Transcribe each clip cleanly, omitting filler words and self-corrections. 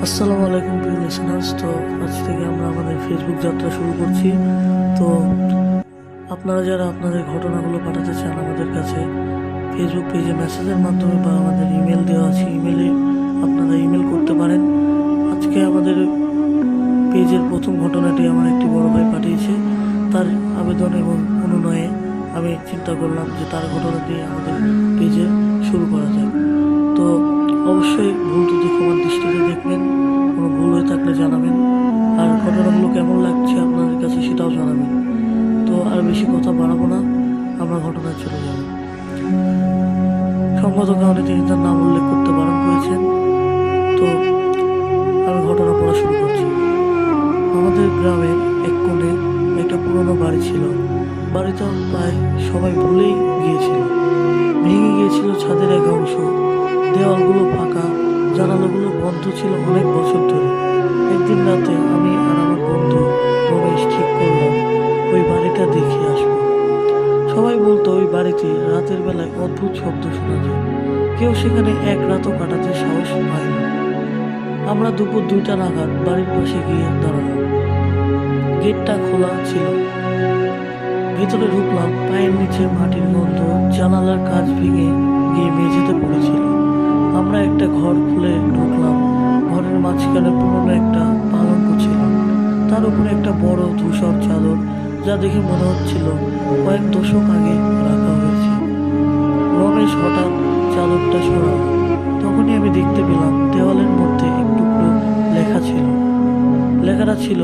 আসসালামু আলাইকুম প্রিয় লিসেনার্স। তো আজ থেকে আমরা আমাদের ফেসবুক যাত্রা শুরু করছি। তো আপনারা যারা আপনাদের ঘটনাগুলো পাঠাতে চান আমাদের কাছে ফেসবুক পেজে মেসেজের মাধ্যমে বা আমাদের ইমেল দেওয়া আছে, ইমেলে আপনারা ইমেল করতে পারেন। আজকে আমাদের পেজের প্রথম ঘটনাটি আমার একটি বড় ভাই পাঠিয়েছে। তার আবেদন এবং অনুনয়ে আমি চিন্তা করলাম যে তার ঘটনাটি আমাদের পেজে শুরু করা যায়। তো অবশ্যই ভুল ত্রুটি ক্ষমার দৃষ্টিতে দেখবেন, কোনো ভুল হয়ে থাকলে জানাবেন, আর ঘটনাগুলো কেমন লাগছে আপনাদের কাছে সেটাও জানাবেন। তো আর বেশি কথা বাড়াবো না, আমরা ঘটনায় চলে যাব। সঙ্গত কারণে তিনি তার নাম উল্লেখ করতে বারণ করেছেন। তো আমি ঘটনা পড়া শুরু করছি। আমাদের গ্রামের এক কোণে একটা পুরনো বাড়ি ছিল। বাড়িটা প্রায় সবাই ভুলেই গিয়েছিল। ভেঙে গিয়েছিল ছাদের এক অংশ, দেওয়ালগুলো ফাঁকা, জানালাগুলো বন্ধ ছিল অনেক বছর ধরে। একদিন রাতে আমি আর আমার বন্ধু রমেশ ঠিক করলাম ওই বাড়িটা দেখে আসবো। সবাই বলতো ওই বাড়িতে রাতের বেলায় অদ্ভুত শব্দ শোনা যায়, কেউ সেখানে এক রাতও কাটাতে সাহস পায় না। আমরা দুপুর 2টা নাগাদ বাড়ির পাশে গিয়ে দাঁড়ালাম। গেটটা খোলা ছিল। ভেতরে ঢুকলাম, পায়ের নিচে মাটির গন্ধ, জানালার কাঁচ ভেঙে গিয়ে মেঝেতে পড়েছিল। আমরা একটা ঘর খুলে ঢুকলাম। ঘরের মাঝখানে পুরনো একটা পালঙ্ক ছিল, তার উপরে একটা বড় ধূসর চাদর, যা দেখে মনে হচ্ছিল কয়েক দশক আগে রাখা হয়েছে। রমেশ হঠাৎ চাদরটা সরাল। তখনই আমি দেখতে পেলাম দেওয়ালের মধ্যে এক টুকরো লেখা ছিল। লেখাটা ছিল,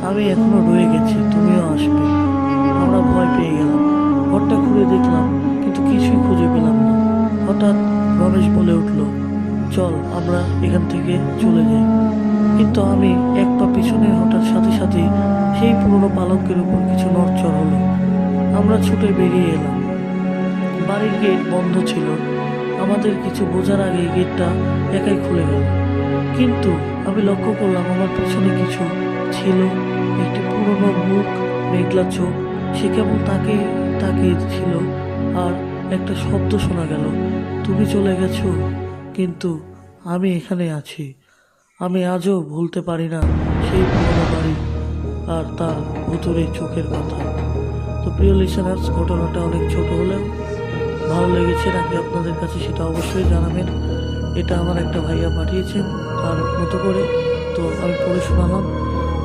আমি এখনো রয়ে গেছি, তুমিও আসবে। আমরা ভয় পেয়ে গেলাম। ঘরটা খুলে দেখলাম, কিন্তু কিছুই খুঁজে পেলাম না। হঠাৎ রমেশ বলে উঠল, চল আমরা এখান থেকে চলে যাই। কিন্তু আমি এক পা পিছনে হঠাৎ সাথে সাথে সেই পুরনো পালকের উপর কিছু নড়চড় হলো। আমরা ছুটে বেরিয়ে এলাম। বাড়ির গেট বন্ধ ছিল। আমাদের কিছু বোঝার আগেই গেটটা একাই খুলে গেল। কিন্তু আমি লক্ষ্য করলাম আমার পিছনে কিছু ছিল, একটি পুরনো মুখ, মেঘলা চোখ। সে কেবল তাকিয়ে ছিল, আর একটা শব্দ শোনা গেল, তুমি চলে গেছো, কিন্তু আমি এখানে আছি। আমি আজও ভুলতে পারি না সেই পুরনো বাড়ি আর তার ভুতুরে চোখের কথা। তো প্রিয় লিসেনার্স, ঘটনাটা অনেক ছোট হলেও ভালো লেগেছে নাকি আপনাদের কাছে সেটা অবশ্যই জানাবেন। এটা আমার একটা ভাইয়া পাঠিয়েছেন তার মতো করে, তো আমি পড়ে শোনালাম।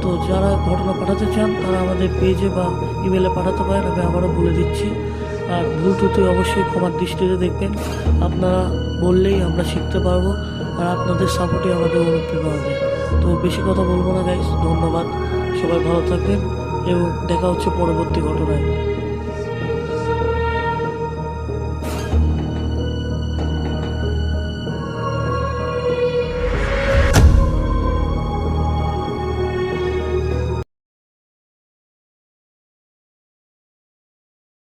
তো যারা ঘটনা পাঠাতে চান তারা আমাদের পেজে বা ইমেলে পাঠাতে পারেন, আমি আবারও বলে দিচ্ছি। আর ভুল ত্রুটি অবশ্যই ক্ষমার দৃষ্টিতে দেখবেন। আপনারা বললেই আমরা শিখতে পারবো, আর আপনাদের সাপোর্টই আমাদের অনুপ্রেরণা দেয়। তো বেশি কথা বলবো না গাইস, ধন্যবাদ। সবাই ভালো থাকবেন এবং দেখা হচ্ছে পরবর্তী ঘটনায়।